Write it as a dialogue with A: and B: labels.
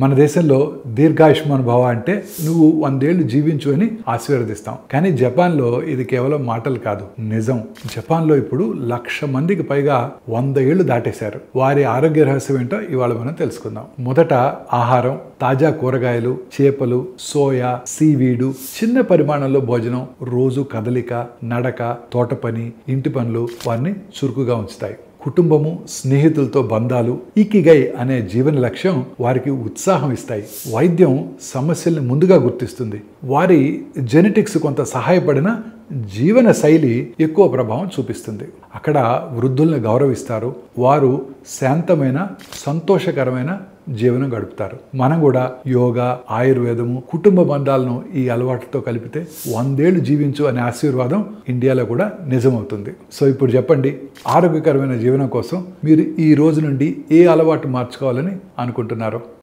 A: మన దేశంలో దీర్ఘాయుష్మాన్ భవ అంటే నువ్వు 100 ఏళ్ళు జీవించు అని ఆశీర్వదిస్తాం. కానీ జపాన్లో ఇది కేవలం మాటలు కాదు, నిజం. జపాన్లో ఇప్పుడు 1,00,000 మందికి పైగా 100 ఏళ్ళు దాటేశారు. వారి ఆరోగ్య రహస్యం ఏంటో ఇవాళ మనం తెలుసుకుందాం. మొదట ఆహారం, తాజా కూరగాయలు, చేపలు, సోయా, సీవీడు, చిన్న పరిమాణంలో భోజనం, రోజు కదలిక, నడక, తోట పని, ఇంటి పనులు వారిని చురుకుగా ఉంచుతాయి. కుటుంబము, స్నేహితులతో బంధాలు, ఇకిగై అనే జీవన లక్ష్యం వారికి ఉత్సాహం ఇస్తాయి. వైద్యం సమస్యల్ని ముందుగా గుర్తిస్తుంది. వారి జెనెటిక్స్ కొంత సహాయపడిన జీవన శైలి ఎక్కువ ప్రభావం చూపిస్తుంది. అక్కడ వృద్ధుల్ని గౌరవిస్తారు. వారు శాంతమైన, సంతోషకరమైన జీవనం గడుపుతారు. మనం కూడా యోగా, ఆయుర్వేదము, కుటుంబ బంధాలను ఈ అలవాటుతో కలిపితే 100 ఏళ్ళు జీవించు అనే ఆశీర్వాదం ఇండియాలో కూడా నిజమవుతుంది. సో ఇప్పుడు చెప్పండి, ఆరోగ్యకరమైన జీవనం కోసం మీరు ఈ రోజు నుండి ఏ అలవాటు మార్చుకోవాలని అనుకుంటున్నారో?